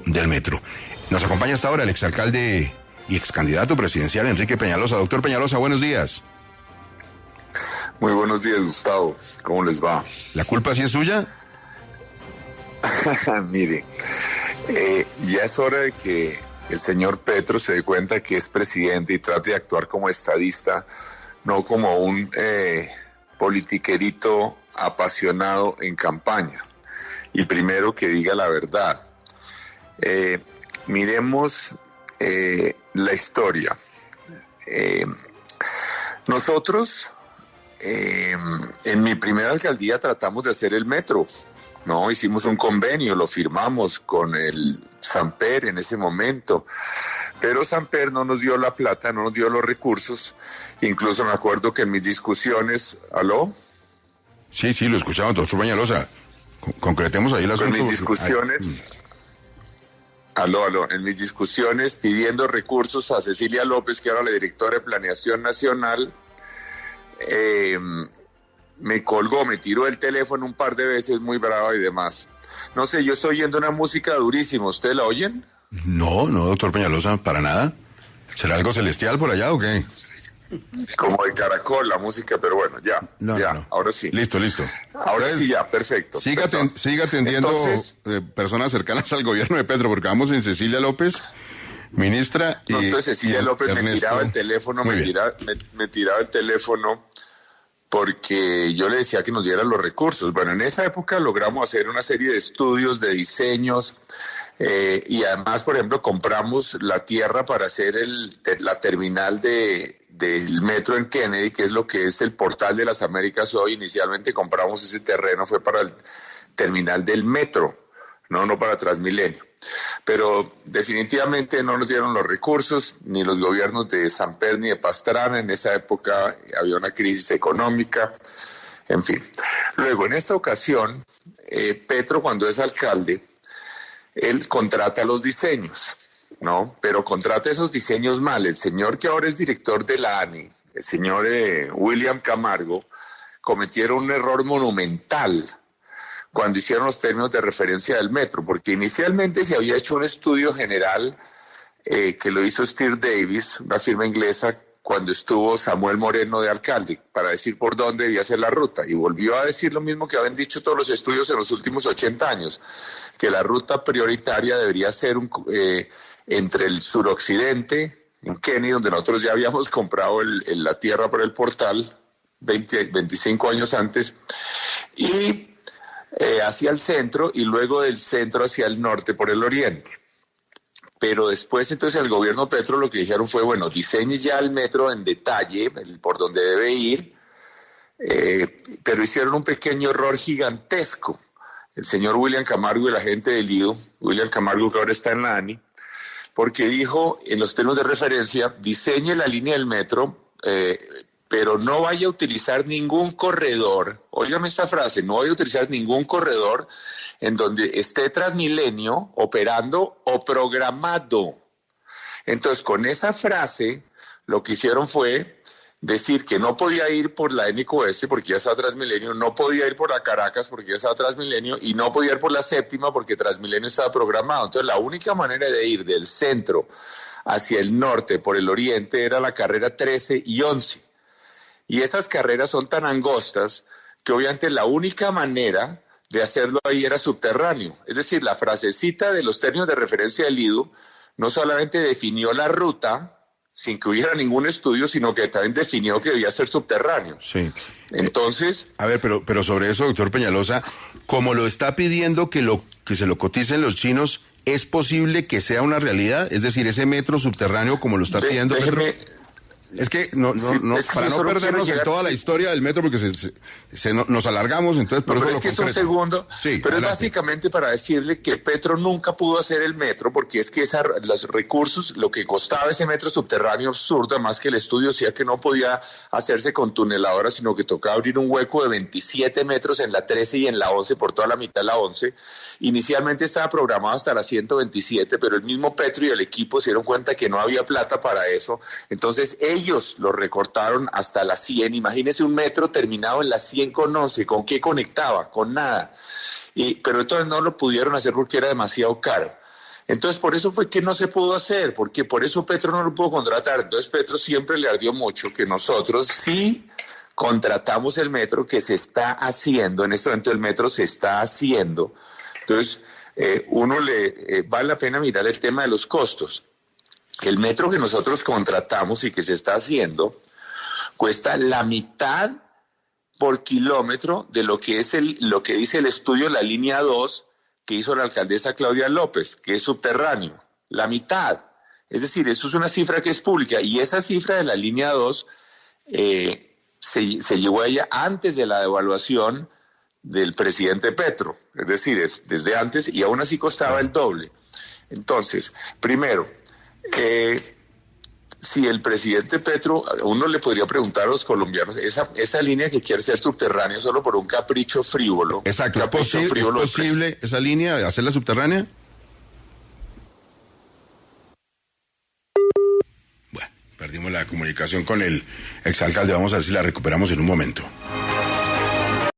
del metro. Nos acompaña hasta ahora el exalcalde y excandidato presidencial Enrique Peñalosa. Doctor Peñalosa, buenos días. Muy buenos días, Gustavo. ¿Cómo les va? ¿La culpa sí es suya? Mire, ya es hora de que el señor Petro se dé cuenta que es presidente y trate de actuar como estadista, no como un politiquerito apasionado en campaña. Y primero que diga la verdad. Miremos la historia. Nosotros, en mi primera alcaldía tratamos de hacer el metro, ¿no? Hicimos un convenio, lo firmamos con el Samper en ese momento, pero Samper no nos dio la plata, no nos dio los recursos. Incluso me acuerdo que en mis discusiones... ¿Aló? Sí, lo escuchamos, doctor Peñalosa. Concretemos ahí las asunto. En mis discusiones... Aló, en mis discusiones pidiendo recursos a Cecilia López, que era la directora de Planeación Nacional, me colgó, me tiró el teléfono un par de veces, muy brava y demás. No sé, yo estoy oyendo una música durísima, ¿ustedes la oyen? No, doctor Peñalosa, para nada. ¿Será algo celestial por allá o qué? Como de caracol la música, pero bueno, ya, no. Ahora sí. Listo. Ahora sí, ya, perfecto. Siga atendiendo. Entonces, personas cercanas al gobierno de Petro, porque vamos en Cecilia López, ministra. No, entonces Cecilia López Ernesto, me tiraba el teléfono, me tiraba el teléfono porque yo le decía que nos dieran los recursos. Bueno, en esa época logramos hacer una serie de estudios, de diseños, y además, por ejemplo, compramos la tierra para hacer la terminal del metro en Kennedy, que es lo que es el Portal de las Américas hoy. Inicialmente compramos ese terreno, fue para el terminal del metro, no para Transmilenio. Pero definitivamente no nos dieron los recursos, ni los gobiernos de Samper ni de Pastrana. En esa época había una crisis económica, en fin. Luego, en esta ocasión, Petro, cuando es alcalde, él contrata los diseños, ¿no? Pero contrata esos diseños mal. El señor que ahora es director de la ANI, el señor William Camargo, cometieron un error monumental cuando hicieron los términos de referencia del metro, porque inicialmente se había hecho un estudio general que lo hizo Steve Davis, una firma inglesa, cuando estuvo Samuel Moreno de alcalde, para decir por dónde debía ser la ruta, y volvió a decir lo mismo que habían dicho todos los estudios en los últimos 80 años, que la ruta prioritaria debería ser entre el suroccidente, en Kennedy, donde nosotros ya habíamos comprado la tierra para el portal 25 años antes, y hacia el centro, y luego del centro hacia el norte por el oriente. Pero después, entonces, el gobierno Petro lo que dijeron fue, bueno, diseñe ya el metro en detalle, por donde debe ir, pero hicieron un pequeño error gigantesco. El señor William Camargo y la gente del IDU, William Camargo que ahora está en la ANI, porque dijo, en los términos de referencia, diseñe la línea del metro, pero no vaya a utilizar ningún corredor, óigame esta frase, no vaya a utilizar ningún corredor en donde esté Transmilenio operando o programado. Entonces, con esa frase, lo que hicieron fue decir que no podía ir por la NQS porque ya estaba Transmilenio, no podía ir por la Caracas porque ya estaba Transmilenio, y no podía ir por la séptima porque Transmilenio estaba programado. Entonces, la única manera de ir del centro hacia el norte por el oriente era la carrera 13 y 11. Y esas carreras son tan angostas que obviamente la única manera de hacerlo ahí era subterráneo. Es decir, la frasecita de los términos de referencia del IDU no solamente definió la ruta sin que hubiera ningún estudio, sino que también definió que debía ser subterráneo. Sí. Entonces... A ver, pero sobre eso, doctor Peñalosa, como lo está pidiendo que se lo coticen los chinos, ¿es posible que sea una realidad? Es decir, ese metro subterráneo como lo está pidiendo Petro. Es que para no perdernos en toda la historia del metro, porque nos alargamos, entonces por eso pero es que es un segundo, sí, pero adelante. Es básicamente para decirle que Petro nunca pudo hacer el metro, porque es que los recursos, lo que costaba ese metro subterráneo absurdo, además que el estudio decía que no podía hacerse con tuneladoras, sino que tocaba abrir un hueco de 27 metros en la 13 y en la 11, por toda la mitad de la 11. Inicialmente estaba programado hasta la 127, pero el mismo Petro y el equipo se dieron cuenta que no había plata para eso, entonces ellos lo recortaron hasta la 100. Imagínense un metro terminado en la 100 con 11, ¿con qué conectaba? Con nada. Pero entonces no lo pudieron hacer porque era demasiado caro. Entonces, por eso fue que no se pudo hacer, porque por eso Petro no lo pudo contratar. Entonces, Petro siempre le ardió mucho que nosotros sí contratamos el metro, que se está haciendo, en este momento el metro se está haciendo. Entonces, vale la pena mirar el tema de los costos. El metro que nosotros contratamos y que se está haciendo cuesta la mitad por kilómetro de lo que dice el estudio de la línea 2 que hizo la alcaldesa Claudia López, que es subterráneo, la mitad. Es decir, eso es una cifra que es pública, y esa cifra de la línea 2 se llegó a ella antes de la devaluación del presidente Petro, es decir, es desde antes, y aún así costaba el doble. Entonces, primero, si el presidente Petro, uno le podría preguntar a los colombianos, esa línea que quiere ser subterránea solo por un capricho frívolo. Exacto, ¿es posible esa línea, hacerla subterránea? Bueno, perdimos la comunicación con el exalcalde, vamos a ver si la recuperamos en un momento.